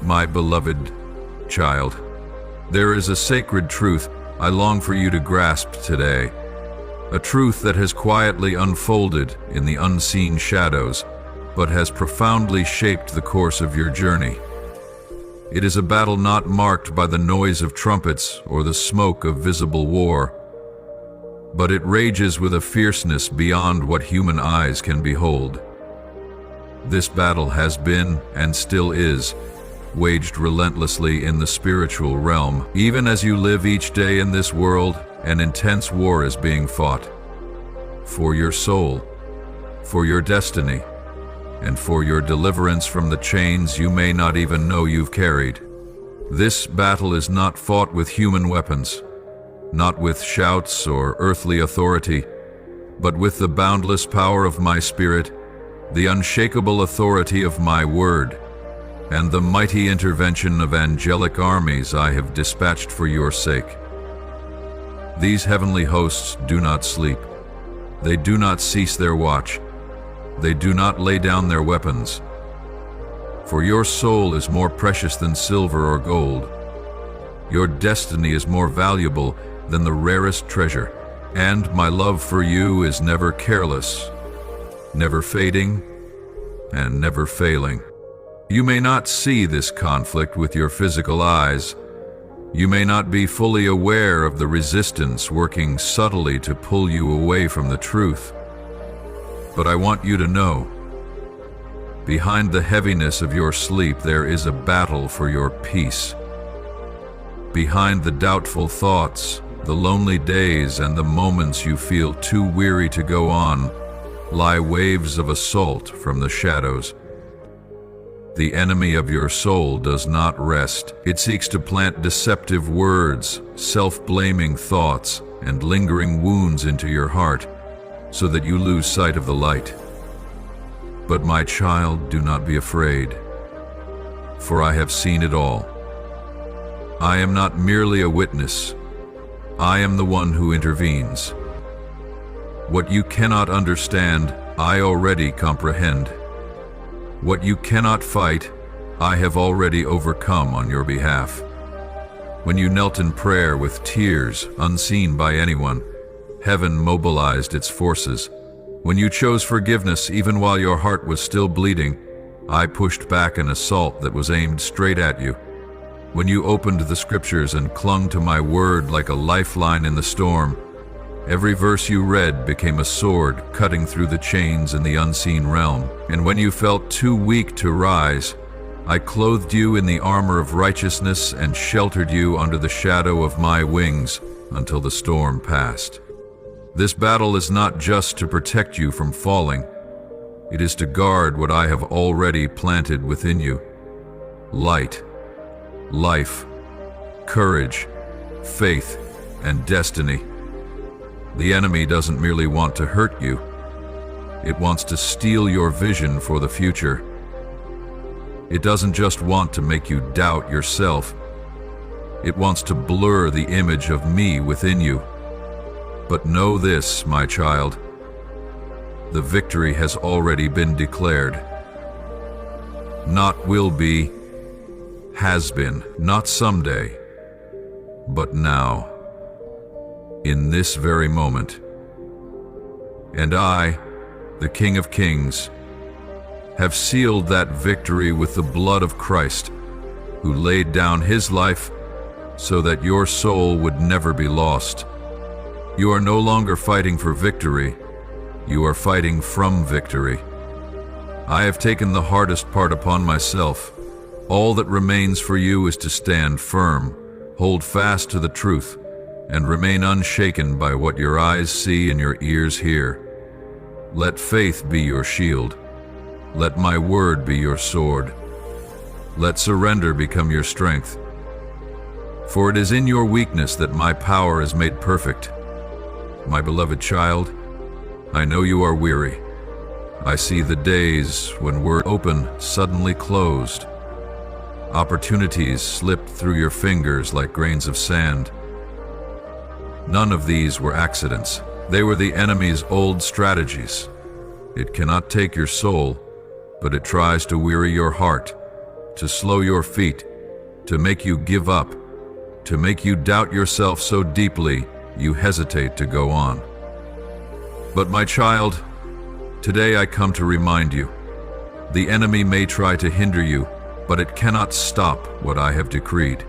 My beloved child, there is a sacred truth I long for you to grasp today, a truth that has quietly unfolded in the unseen shadows, but has profoundly shaped the course of your journey. It is a battle not marked by the noise of trumpets or the smoke of visible war, but it rages with a fierceness beyond what human eyes can behold. This battle has been, and still is, waged relentlessly in the spiritual realm. Even as you live each day in this world, an intense war is being fought. For your soul, for your destiny, and for your deliverance from the chains you may not even know you've carried. This battle is not fought with human weapons, not with shouts or earthly authority, but with the boundless power of my Spirit, the unshakable authority of my word, and the mighty intervention of angelic armies I have dispatched for your sake. These heavenly hosts do not sleep. They do not cease their watch. They do not lay down their weapons. For your soul is more precious than silver or gold. Your destiny is more valuable than the rarest treasure, and my love for you is never careless, never fading, and never failing. You may not see this conflict with your physical eyes. You may not be fully aware of the resistance working subtly to pull you away from the truth. But I want you to know, behind the heaviness of your sleep there is a battle for your peace. Behind the doubtful thoughts, the lonely days, and the moments you feel too weary to go on, lie waves of assault from the shadows. The enemy of your soul does not rest. It seeks to plant deceptive words, self-blaming thoughts, and lingering wounds into your heart, so that you lose sight of the light. But my child, do not be afraid, for I have seen it all. I am not merely a witness. I am the one who intervenes. What you cannot understand, I already comprehend. What you cannot fight, I have already overcome on your behalf. When you knelt in prayer with tears unseen by anyone, heaven mobilized its forces. When you chose forgiveness even while your heart was still bleeding, I pushed back an assault that was aimed straight at you. When you opened the scriptures and clung to my word like a lifeline in the storm, every verse you read became a sword cutting through the chains in the unseen realm. And when you felt too weak to rise, I clothed you in the armor of righteousness and sheltered you under the shadow of my wings until the storm passed. This battle is not just to protect you from falling. It is to guard what I have already planted within you: light, life, courage, faith, and destiny. The enemy doesn't merely want to hurt you. It wants to steal your vision for the future. It doesn't just want to make you doubt yourself. It wants to blur the image of me within you. But know this, my child, the victory has already been declared. Not will be, has been, not someday, but now, in this very moment. And I, the King of Kings, have sealed that victory with the blood of Christ, who laid down his life so that your soul would never be lost. You are no longer fighting for victory. You are fighting from victory. I have taken the hardest part upon myself. All that remains for you is to stand firm, hold fast to the truth, and remain unshaken by what your eyes see and your ears hear. Let faith be your shield. Let my word be your sword. Let surrender become your strength. For it is in your weakness that my power is made perfect. My beloved child, I know you are weary. I see the days when word open suddenly closed. Opportunities slipped through your fingers like grains of sand. None of these were accidents. They were the enemy's old strategies. It cannot take your soul, but it tries to weary your heart, to slow your feet, to make you give up, to make you doubt yourself so deeply you hesitate to go on. But my child, today I come to remind you, the enemy may try to hinder you, but it cannot stop what I have decreed.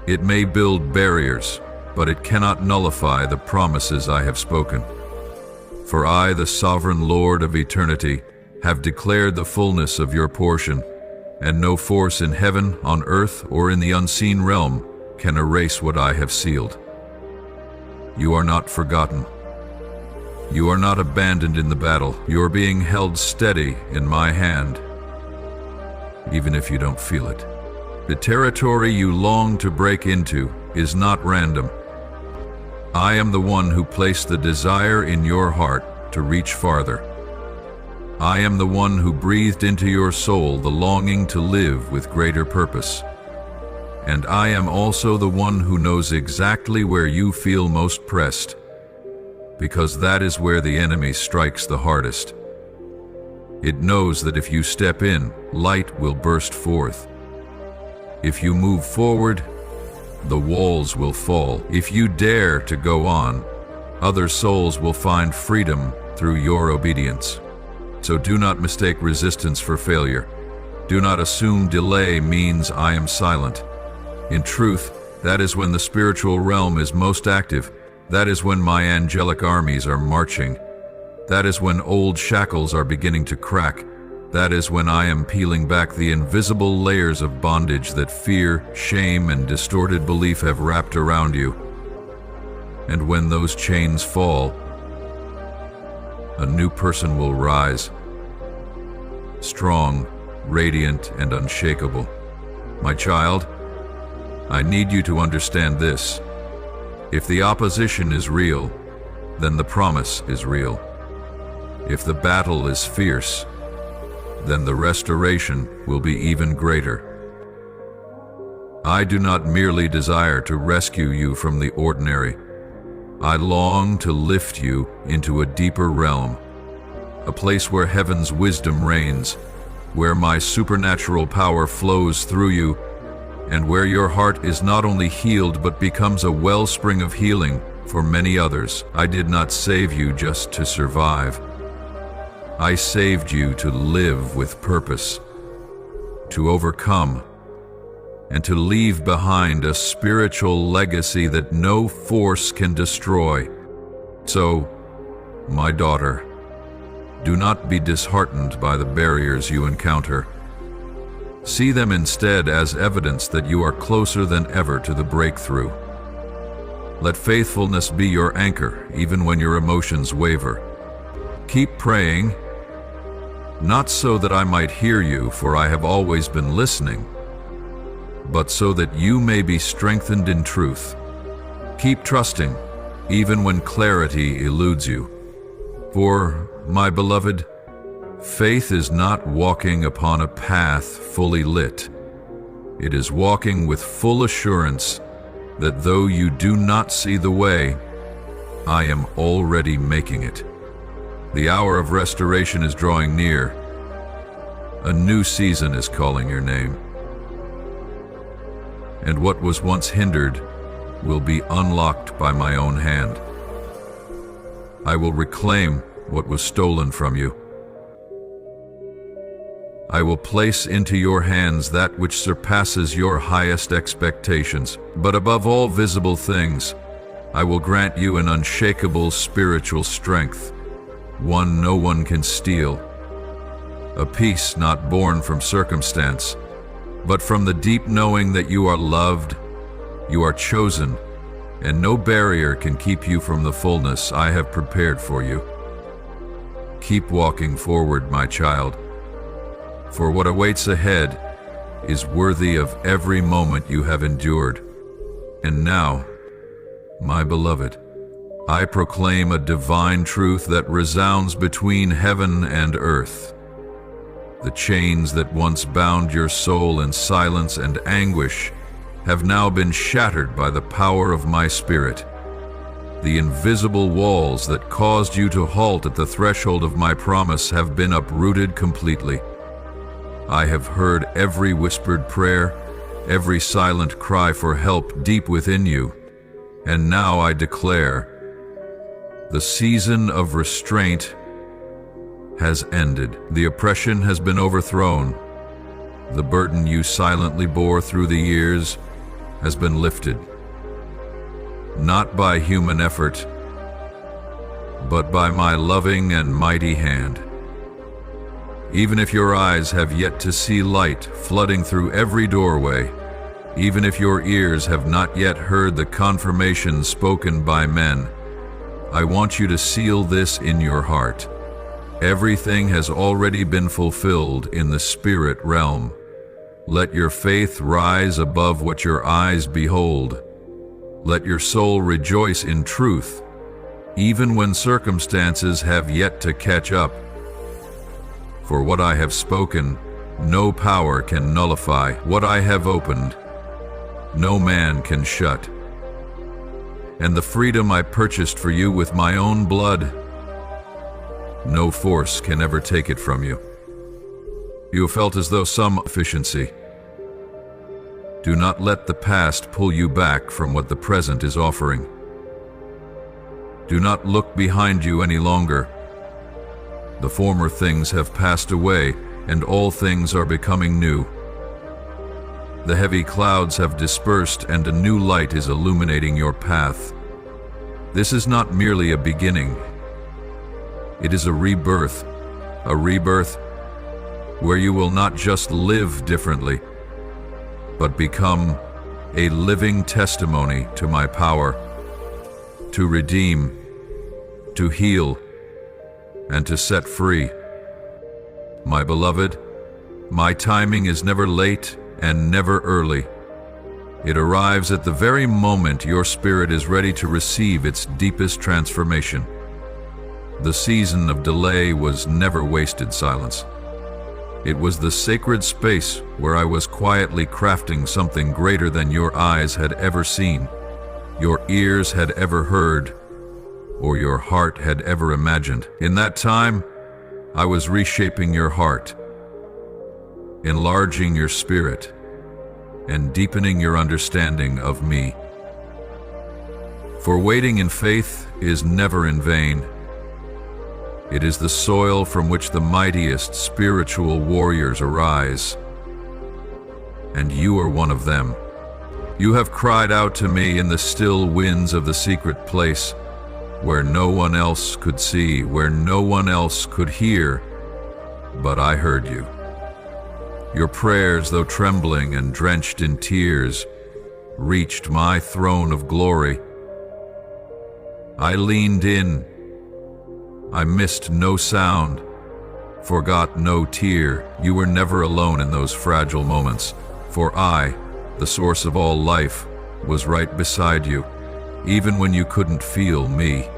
It may build barriers, but it cannot nullify the promises I have spoken. For I, the sovereign Lord of eternity, have declared the fullness of your portion, and no force in heaven, on earth, or in the unseen realm can erase what I have sealed. You are not forgotten. You are not abandoned in the battle. You are being held steady in my hand, even if you don't feel it. The territory you long to break into is not random. I am the one who placed the desire in your heart to reach farther. I am the one who breathed into your soul the longing to live with greater purpose. And I am also the one who knows exactly where you feel most pressed, because that is where the enemy strikes the hardest. It knows that if you step in, light will burst forth. If you move forward, the walls will fall. If you dare to go on, other souls will find freedom through your obedience. So do not mistake resistance for failure. Do not assume delay means I am silent. In truth, that is when the spiritual realm is most active. That is when my angelic armies are marching. That is when old shackles are beginning to crack. That is when I am peeling back the invisible layers of bondage that fear, shame, and distorted belief have wrapped around you. And when those chains fall, a new person will rise, strong, radiant, and unshakable. My child, I need you to understand this. If the opposition is real, then the promise is real. If the battle is fierce, then the restoration will be even greater. I do not merely desire to rescue you from the ordinary. I long to lift you into a deeper realm, a place where heaven's wisdom reigns, where my supernatural power flows through you, and where your heart is not only healed but becomes a wellspring of healing for many others. I did not save you just to survive. I saved you to live with purpose, to overcome, and to leave behind a spiritual legacy that no force can destroy. So, my daughter, do not be disheartened by the barriers you encounter. See them instead as evidence that you are closer than ever to the breakthrough. Let faithfulness be your anchor, even when your emotions waver. Keep praying, not so that I might hear you, for I have always been listening, but so that you may be strengthened in truth. Keep trusting, even when clarity eludes you. For, my beloved, faith is not walking upon a path fully lit. It is walking with full assurance that though you do not see the way, I am already making it. The hour of restoration is drawing near. A new season is calling your name. And what was once hindered will be unlocked by my own hand. I will reclaim what was stolen from you. I will place into your hands that which surpasses your highest expectations. But above all visible things, I will grant you an unshakable spiritual strength, one no one can steal. A peace not born from circumstance, but from the deep knowing that you are loved, you are chosen, and no barrier can keep you from the fullness I have prepared for you. Keep walking forward, my child, for what awaits ahead is worthy of every moment you have endured. And now, my beloved, I proclaim a divine truth that resounds between heaven and earth. The chains that once bound your soul in silence and anguish have now been shattered by the power of my Spirit. The invisible walls that caused you to halt at the threshold of my promise have been uprooted completely. I have heard every whispered prayer, every silent cry for help deep within you, and now I declare, the season of restraint has ended. The oppression has been overthrown. The burden you silently bore through the years has been lifted. Not by human effort, but by my loving and mighty hand. Even if your eyes have yet to see light flooding through every doorway, even if your ears have not yet heard the confirmation spoken by men, I want you to seal this in your heart. Everything has already been fulfilled in the spirit realm. Let your faith rise above what your eyes behold. Let your soul rejoice in truth, even when circumstances have yet to catch up. For what I have spoken, no power can nullify. What I have opened, no man can shut. And the freedom I purchased for you with my own blood, no force can ever take it from you. You have felt as though some efficiency. Do not let the past pull you back from what the present is offering. Do not look behind you any longer. The former things have passed away, and all things are becoming new. The heavy clouds have dispersed, and a new light is illuminating your path. This is not merely a beginning. It is a rebirth where you will not just live differently, but become a living testimony to my power, to redeem, to heal, and to set free. My beloved, my timing is never late and never early. It arrives at the very moment your spirit is ready to receive its deepest transformation. The season of delay was never wasted silence. It was the sacred space where I was quietly crafting something greater than your eyes had ever seen, your ears had ever heard, or your heart had ever imagined. In that time, I was reshaping your heart, enlarging your spirit, and deepening your understanding of me. For waiting in faith is never in vain. It is the soil from which the mightiest spiritual warriors arise, and you are one of them. You have cried out to me in the still winds of the secret place, where no one else could see, where no one else could hear, but I heard you. Your prayers, though trembling and drenched in tears, reached my throne of glory. I leaned in. I missed no sound, forgot no tear. You were never alone in those fragile moments, for I, the source of all life, was right beside you, even when you couldn't feel me.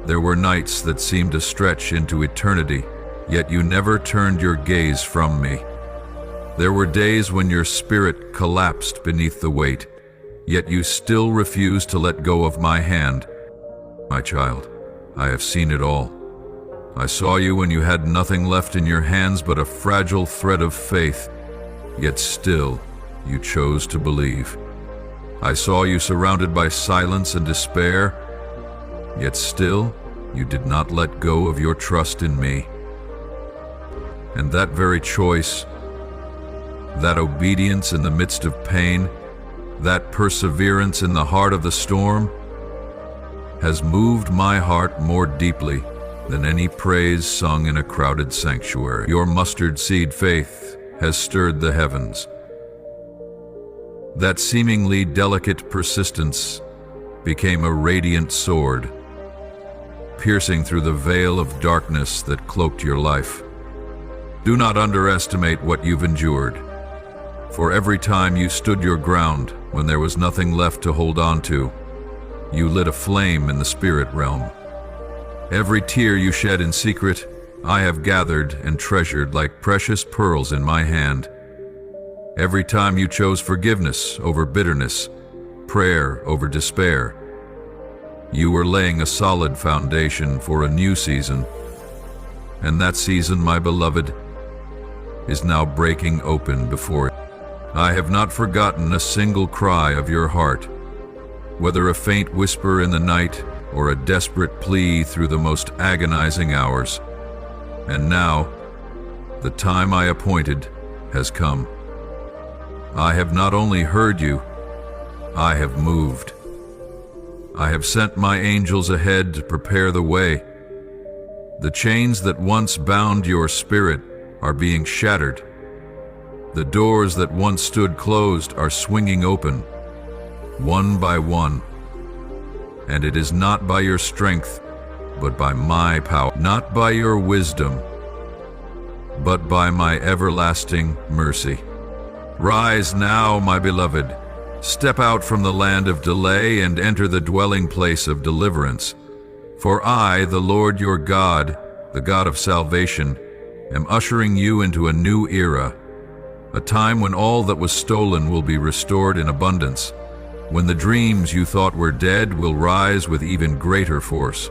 There were nights that seemed to stretch into eternity, yet you never turned your gaze from me. There were days when your spirit collapsed beneath the weight, yet you still refused to let go of my hand. My child, I have seen it all. I saw you when you had nothing left in your hands but a fragile thread of faith, yet still you chose to believe. I saw you surrounded by silence and despair, yet still you did not let go of your trust in me. And that very choice, that obedience in the midst of pain, that perseverance in the heart of the storm, has moved my heart more deeply than any praise sung in a crowded sanctuary. Your mustard seed faith has stirred the heavens. That seemingly delicate persistence became a radiant sword, piercing through the veil of darkness that cloaked your life. Do not underestimate what you've endured, for every time you stood your ground when there was nothing left to hold on to, you lit a flame in the spirit realm. Every tear you shed in secret, I have gathered and treasured like precious pearls in my hand. Every time you chose forgiveness over bitterness, prayer over despair, you were laying a solid foundation for a new season. And that season, my beloved, is now breaking open before you. I have not forgotten a single cry of your heart, whether a faint whisper in the night or a desperate plea through the most agonizing hours. And now, the time I appointed has come. I have not only heard you, I have moved. I have sent my angels ahead to prepare the way. The chains that once bound your spirit are being shattered. The doors that once stood closed are swinging open, one by one. And it is not by your strength, but by my power, not by your wisdom, but by my everlasting mercy. Rise now, my beloved. Step out from the land of delay and enter the dwelling place of deliverance. For I, the Lord your God, the God of salvation, am ushering you into a new era, a time when all that was stolen will be restored in abundance, when the dreams you thought were dead will rise with even greater force.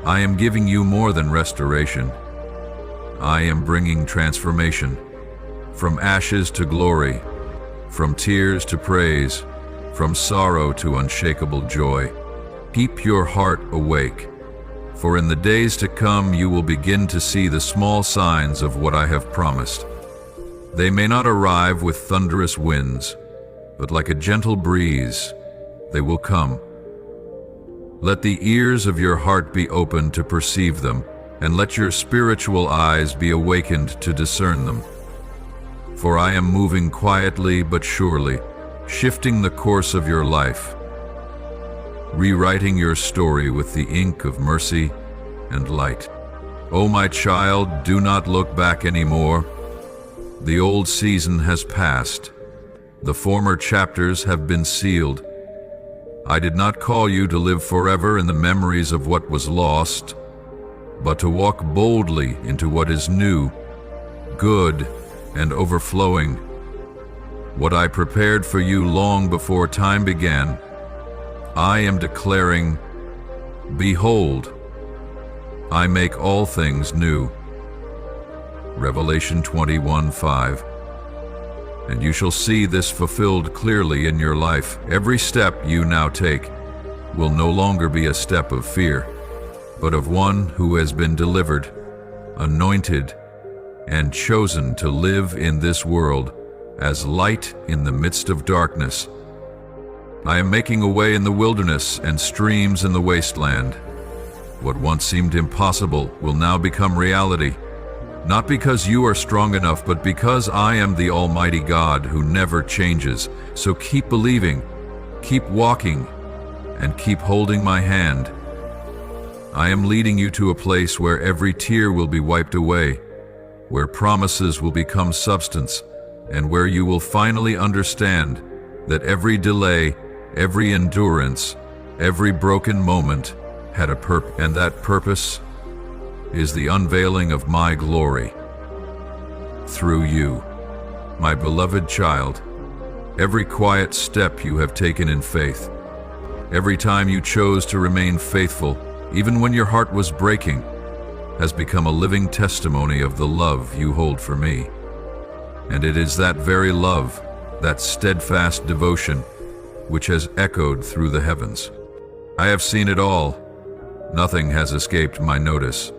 I am giving you more than restoration. I am bringing transformation, from ashes to glory, from tears to praise, from sorrow to unshakable joy. Keep your heart awake, for in the days to come you will begin to see the small signs of what I have promised. They may not arrive with thunderous winds, but like a gentle breeze, they will come. Let the ears of your heart be open to perceive them, and let your spiritual eyes be awakened to discern them. For I am moving quietly but surely, shifting the course of your life, rewriting your story with the ink of mercy and light. O my child, do not look back anymore. The old season has passed. The former chapters have been sealed. I did not call you to live forever in the memories of what was lost, but to walk boldly into what is new, good, and overflowing. What I prepared for you long before time began, I am declaring, behold, I make all things new. Revelation 21:5. And you shall see this fulfilled clearly in your life. Every step you now take will no longer be a step of fear, but of one who has been delivered, anointed, and chosen to live in this world as light in the midst of darkness. I am making a way in the wilderness and streams in the wasteland. What once seemed impossible will now become reality, not because you are strong enough, but because I am the Almighty God who never changes. So keep believing, keep walking, and keep holding my hand. I am leading you to a place where every tear will be wiped away, where promises will become substance, and where you will finally understand that every delay, every endurance, every broken moment had a purpose, and that purpose is the unveiling of my glory through you, my beloved child. Every quiet step you have taken in faith, every time you chose to remain faithful, even when your heart was breaking, has become a living testimony of the love you hold for me. And it is that very love, that steadfast devotion, which has echoed through the heavens. I have seen it all. Nothing has escaped my notice.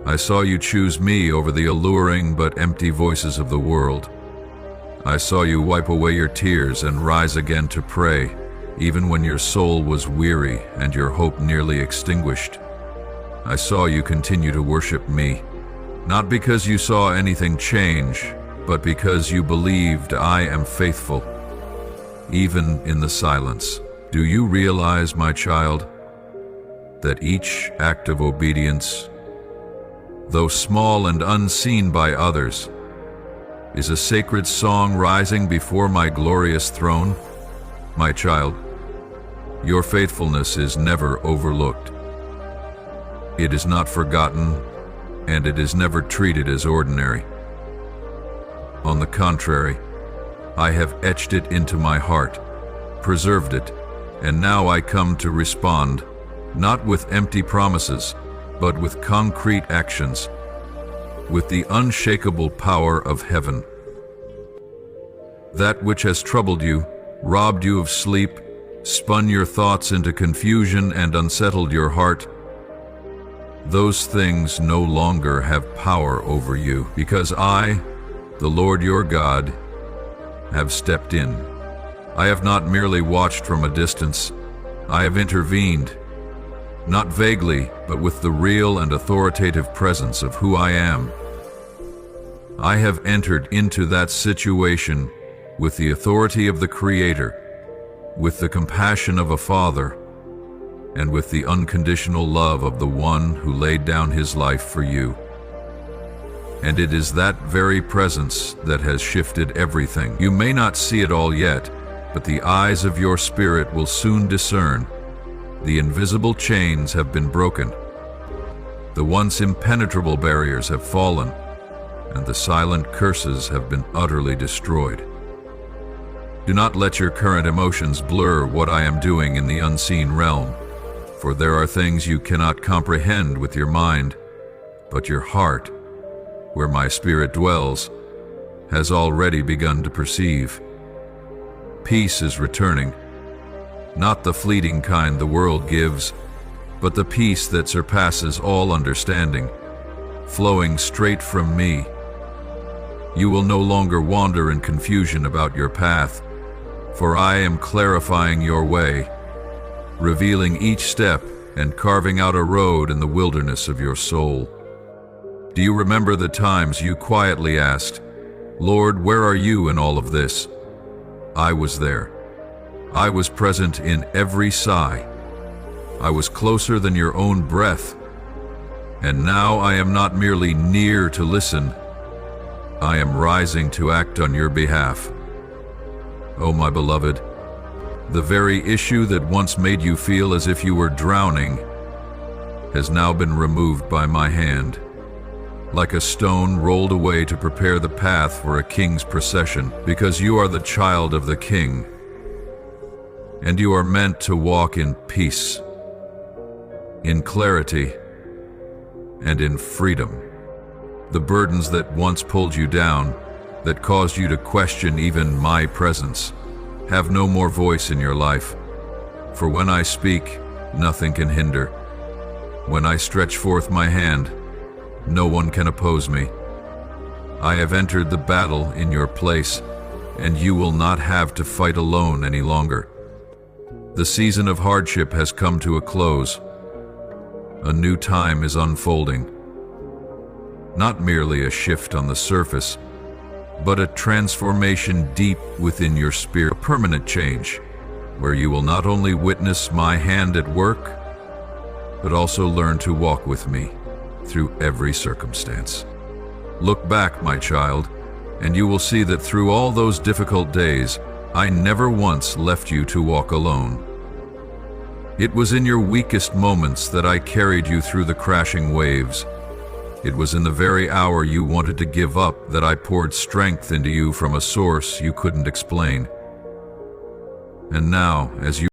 I saw you choose me over the alluring but empty voices of the world. I saw you wipe away your tears and rise again to pray, even when your soul was weary and your hope nearly extinguished. I saw you continue to worship me, not because you saw anything change, but because you believed I am faithful, even in the silence. Do you realize, my child, that each act of obedience, though small and unseen by others, is a sacred song rising before my glorious throne? My child, your faithfulness is never overlooked. It is not forgotten, and it is never treated as ordinary. On the contrary, I have etched it into my heart, preserved it, and now I come to respond, not with empty promises, but with concrete actions. with the unshakable power of heaven. That which has troubled you, robbed you of sleep, spun your thoughts into confusion and unsettled your heart, those things no longer have power over you, because I, the Lord your God, have stepped in. I have not merely watched from a distance. I have intervened, not vaguely, but with the real and authoritative presence of who I am. I have entered into that situation with the authority of the Creator, with the compassion of a Father, and with the unconditional love of the one who laid down his life for you. And it is that very presence that has shifted everything. You may not see it all yet, but the eyes of your spirit will soon discern. The invisible chains have been broken. The once impenetrable barriers have fallen, and the silent curses have been utterly destroyed. Do not let your current emotions blur what I am doing in the unseen realm, for there are things you cannot comprehend with your mind, but your heart, where my spirit dwells, has already begun to perceive. Peace is returning, not the fleeting kind the world gives, but the peace that surpasses all understanding, flowing straight from me. You will no longer wander in confusion about your path, for I am clarifying your way, revealing each step and carving out a road in the wilderness of your soul. Do you remember the times you quietly asked, "Lord, where are you in all of this?" I was there. I was present in every sigh. I was closer than your own breath. And now I am not merely near to listen. I am rising to act on your behalf. Oh, my beloved, the very issue that once made you feel as if you were drowning has now been removed by my hand, like a stone rolled away to prepare the path for a king's procession, because you are the child of the King, and you are meant to walk in peace, in clarity, and in freedom. The burdens that once pulled you down, that caused you to question even my presence, have no more voice in your life. For when I speak, nothing can hinder. When I stretch forth my hand, no one can oppose me. I have entered the battle in your place, and you will not have to fight alone any longer. The season of hardship has come to a close. A new time is unfolding. Not merely a shift on the surface, but a transformation deep within your spirit, a permanent change, where you will not only witness my hand at work, but also learn to walk with me through every circumstance. Look back, my child, and you will see that through all those difficult days, I never once left you to walk alone. It was in your weakest moments that I carried you through the crashing waves. It was in the very hour you wanted to give up that I poured strength into you from a source you couldn't explain. And now, as you